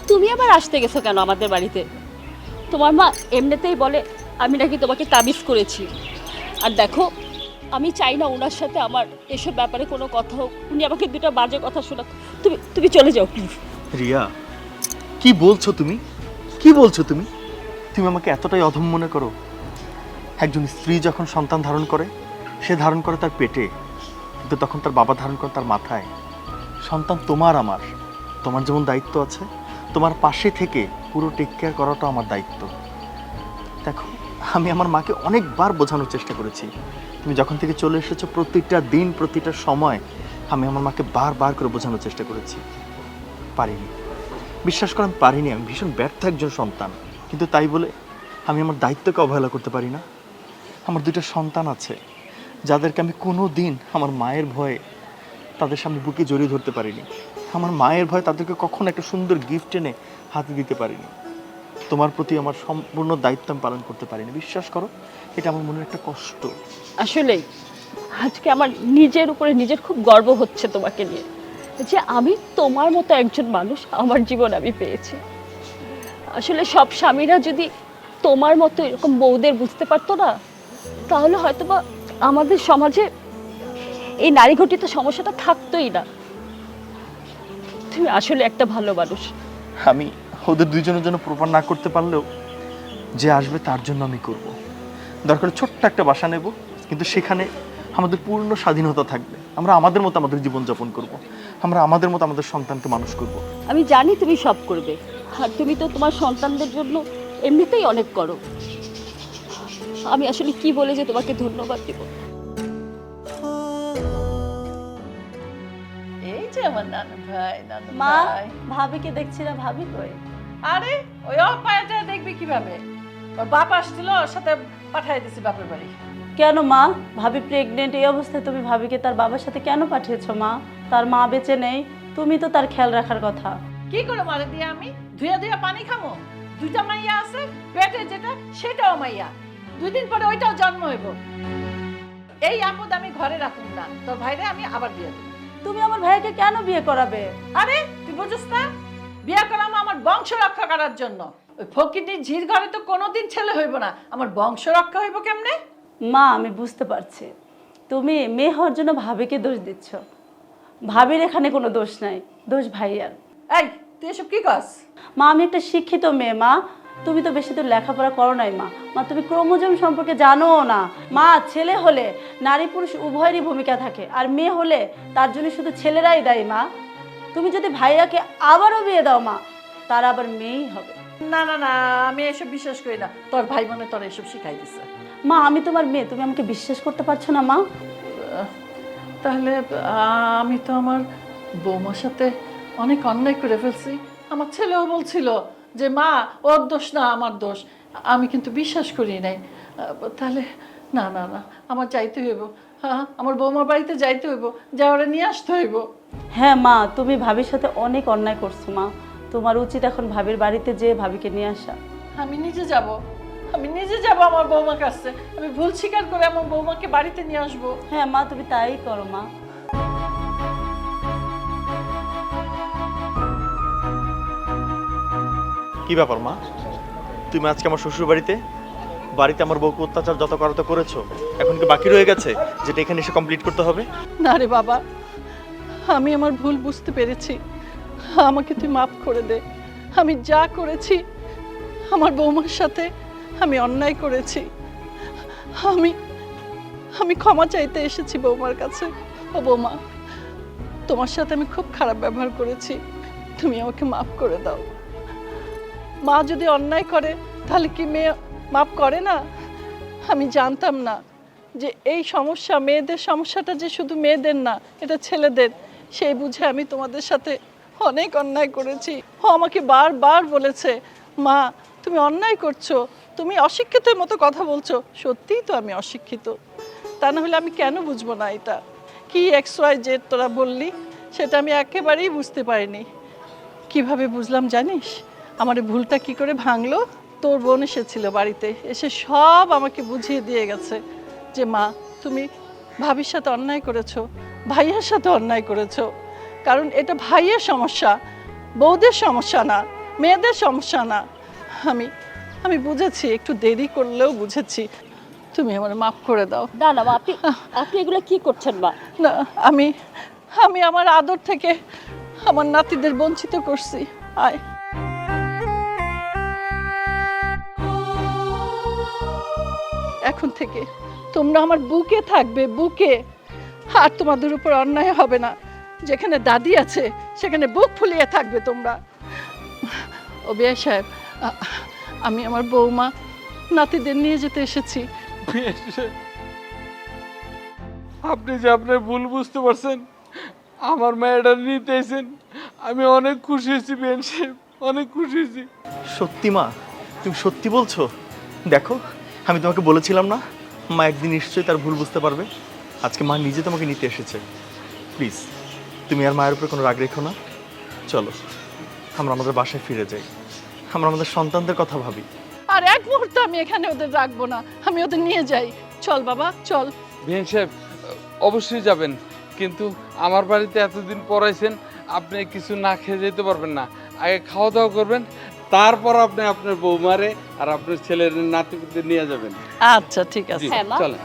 তুমি আবার আসতে গেছো কেন আমাদের বাড়িতে? তোমার মা এমনিতেই বলে আমি নাকি তোমাকে তাবিজ করেছি। আর দেখো, আমি চাই না ওনার সাথে আমার এসব ব্যাপারে কোনো কথা হোক, উনি আমাকে দুটো বাজে কথা শোনাক। তুমি তুমি চলে যাও প্লিজ। রিয়া, কি বলছো তুমি? কি বলছো তুমি? তুমি আমাকে এতটাই অধম মনে করো? একজন স্ত্রী যখন সন্তান ধারণ করে, সে ধারণ করে তার পেটে, কিন্তু তখন তার বাবা ধারণ করে তার মাথায়। সন্তান তোমার আমার, তোমার যেমন দায়িত্ব আছে, তোমার পাশে থেকে পুরো টেক কেয়ার করাটাও আমার দায়িত্ব। দেখো, আমি আমার মাকে অনেকবার বোঝানোর চেষ্টা করেছি। তুমি যখন থেকে চলে এসেছো, প্রতিটা দিন প্রতিটা সময় আমি আমার মাকে বারবার করে বোঝানোর চেষ্টা করেছি, পারিনি। বিশ্বাস করো, আমি পারিনি। আমি ভীষণ ব্যর্থ একজন সন্তান, কিন্তু তাই বলে আমি আমার দায়িত্বকে অবহেলা করতে পারি না। আমার দুইটা সন্তান আছে, যাদেরকে আমি কোনো দিন আমার মায়ের ভয়ে তাদের সামনে বুকে জড়িয়ে ধরতে পারিনি। আমার মায়ের ভয়ে তাদেরকে কখনো একটা সুন্দর গিফট এনে হাতে দিতে পারিনি। তোমার প্রতি আমার সম্পূর্ণ দায়িত্ব আমি পালন করতে পারিনি। বিশ্বাস করো, এটা আমার মনের একটা কষ্ট। আসলেই আজকে আমার নিজের উপরে নিজের খুব গর্ব হচ্ছে তোমাকে নিয়ে, যে আমি তোমার মতো একজন মানুষ আমার জীবন আমি পেয়েছি। আসলে সব স্বামীরা যদি তোমার মতো এরকম বউদের বুঝতে পারতো না, তাহলে হয়তোবা আমাদের সমাজে এই নারী ঘটিত সমস্যাটা থাকতোই না। তুমি আসলে একটা ভালো মানুষ। আমি ওদের দুইজনের জন্য প্রপার না করতে পারলেও যে আসবে তার জন্য আমি করব। দরকার ছোট্ট একটা বাসা নেব, কিন্তু সেখানে আমাদের পূর্ণ স্বাধীনতা থাকবে। আমরা আমাদের মতো আমাদের জীবনযাপন করব, আমরা আমাদের মতো আমাদের সন্তানকে মানুষ করব। আমি জানি তুমি সব করবে, আর তুমি তো তোমার সন্তানদের জন্য এমনিতেই অনেক করো। আমি আসলে কি বলে যে তোমাকে ধন্যবাদ দেব। এই যে আমার নানু ভাই, নানু মা, ভাই। ভাবিকে দেখছি না, ভাবি কই? আরে ওই অপায়টা দেখবি কিভাবে? ওর বাপ আসছিল, ওর সাথে পাঠিয়ে দিছি বাপের বাড়ি। কেন মা, ভাবি প্রেগনেন্ট, এই অবস্থায় তুমি ভাবিকে তার বাবার সাথে কেন পাঠিয়েছো মা? তার মা বেঁচে নেই, তুমি তো তার খেয়াল রাখার কথা। কি করে মারে দিয়ে আমি ধুয়া ধুয়া পানি খামো? দুইটা মাইয়া আছে, পেটে যেটা সেটাও মাইয়া, 2 দিন পরে ওইটাও জন্ম হইব। এই আপদ আমি ঘরে রাখুন না, তোর ভাইরে আমি আবার বিয়ে দেব। তুমি আমার ভাইকে কেন বিয়ে করাবে? আরে তুই বুঝিস না, বিয়ে করাম আমার বংশ রক্ষা করার জন্য। ওই ফকিরনির ঝির ঘরে তো কোনোদিন ছেলে হইব না, আমার বংশ রক্ষা হইব কেমনে? মা, আমি বুঝতে পারছি তুমি মেয়ে হওয়ার জন্য ভাবিকে দোষ দিচ্ছ। ভাবির এখানে কোনো দোষ নাই, দোষ ভাইয়ার। এই তুই এসব কি কস? মা, আমি একটা শিক্ষিত মেয়ে মা, তুমি তো বেশি দূর লেখাপড়া করো নাই মা। মা, তুমি ক্রোমোজোম সম্পর্কে জানো না মা। ছেলে হলে নারী পুরুষ উভয়েরই ভূমিকা থাকে, আর মেয়ে হলে তার জন্য শুধু ছেলেরাই দায়ী মা। তুমি যদি ভাইয়াকে আবারও বিয়ে দাও মা, তার আবার মেয়েই হবে। না না না, আমি এসব বিশ্বাস করি না। তোর ভাই মনে তোর এসব শিখাই দিছে। মা, আমি তোমার মেয়ে, তুমি আমাকে বিশ্বাস করতে পারছো না মা? তাহলে আমি তো আমার বৌমার সাথে অনেক অন্যায় করে ফেলছি। আমার ছেলেও বলছিল যে মা ওর দোষ না আমার দোষ, আমি কিন্তু বিশ্বাস করি নাই। তাহলে না না না, আমার যাইতে হইব। হ্যাঁ, আমার বৌমার বাড়িতে যাইতে হইব, যা ওরা নিয়ে আসতে হইব। হ্যাঁ মা, তুমি ভাবির সাথে অনেক অন্যায় করছো মা। তোমার উচিত এখন ভাবির বাড়িতে যেয়ে ভাবিকে নিয়ে আসা। আমি নিজে যাব, আমি নিজে যাব আমার বৌমার কাছে। আমি ভুল স্বীকার করে আমার বৌমাকে বাড়িতে নিয়ে আসবো। হ্যাঁ মা, তুমি তাই করো মা। কি ব্যাপার মা, তুমি আজকে আমার শ্বশুর বাড়িতে বাড়িতে আমার বউকে অত্যাচার যত করা তো করেছো, এখন কি বাকি রয়ে গেছে যেটা এখানে এসে কমপ্লিট করতে হবে? না রে বাবা, আমি আমার ভুল বুঝতে পেরেছি, আমাকে তুই মাফ করে দে। আমি যা করেছি আমার বৌমার সাথে আমি অন্যায় করেছি। আমি আমি ক্ষমা চাইতে এসেছি বৌমার কাছে। ও বৌমা, তোমার সাথে আমি খুব খারাপ ব্যবহার করেছি, তুমি আমাকে মাফ করে দাও। মা যদি অন্যায় করে তাহলে কি মেয়ে মাফ করে না? আমি জানতাম না যে এই সমস্যা, মেয়েদের সমস্যাটা যে শুধু মেয়েদের না, এটা ছেলেদের। সেই বুঝে আমি তোমাদের সাথে অনেক অন্যায় করেছি। ও আমাকে বারবার বলেছে, মা তুমি অন্যায় করছো, তুমি অশিক্ষিতের মতো কথা বলছো। সত্যিই তো আমি অশিক্ষিত, তা না হলে আমি কেন বুঝবো না এটা? কি XYZ তোরা বললি, সেটা আমি একেবারেই বুঝতে পারিনি। কিভাবে বুঝলাম জানিস? আমার এই ভুলটা কি করে ভাঙলো? তোর বোন এসেছিল বাড়িতে, এসে সব আমাকে বুঝিয়ে দিয়ে গেছে যে মা তুমি ভাবির সাথে অন্যায় করেছো, ভাইয়ের সাথে অন্যায় করেছো। কারণ এটা ভাইয়ের সমস্যা, বউদের সমস্যা না। মেয়েদের সমস্যা না। আমি আমি বুঝেছি, একটু দেরি করলেও বুঝেছি। তুমি আমার মাফ করে দাও। না না মা, আপনি আপনি এগুলো কি করছেন মা? না, আমি আমি আমার আদর থেকে আমার নাতিদের বঞ্চিত করছি। আয়। এখন থেকে তোমরা আমার বুকে থাকবে, বুকে। আর তোমাদের উপর অন্যায় হবে না। যেখানে দাদি আছে সেখানে বুক ফুলিয়ে থাকবে তোমরা। ও বিআই সাহেব, আমি আমার বৌমা নাতিদের নিয়ে যেতে এসেছি। আপনি যে আপনার ভুল বুঝতে পারছেন, আমার মেয়েটা নিতে এসেছেন, আমি অনেক খুশি হয়েছি বিয়ান সাহেব, অনেক খুশি হয়েছি। সত্যি মা, তুমি সত্যি বলছো? দেখো, আমি তোমাকে বলেছিলাম না মা একদিন নিশ্চয়ই তার ভুল বুঝতে পারবে। আজকে মা নিজে তোমাকে নিতে এসেছে। প্লিজ তুমি আর মায়ের উপরে কোনো রাগ রেখো না। চলো আমরা আমাদের বাসায় ফিরে যাই, আমরা আমাদের সন্তানদের কথা ভাবি। আর এক মুহূর্ত আমি এখানে ওদের রাখবো না, আমি ওদের নিয়ে যাই। চল বাবা, চল। বিয়ান সাহেব, অবশ্যই যাবেন, কিন্তু আমার বাড়িতে এতদিন পড়াইছেন, আপনি কিছু না খেয়ে যেতে পারবেন না। আগে খাওয়া দাওয়া করবেন, তারপর আপনি আপনার বৌমারে আর আপনার ছেলের নাতিপুতিদের নিয়ে যাবেন। আচ্ছা, ঠিক আছে। জি, হ্যাঁ, মা। চলেন।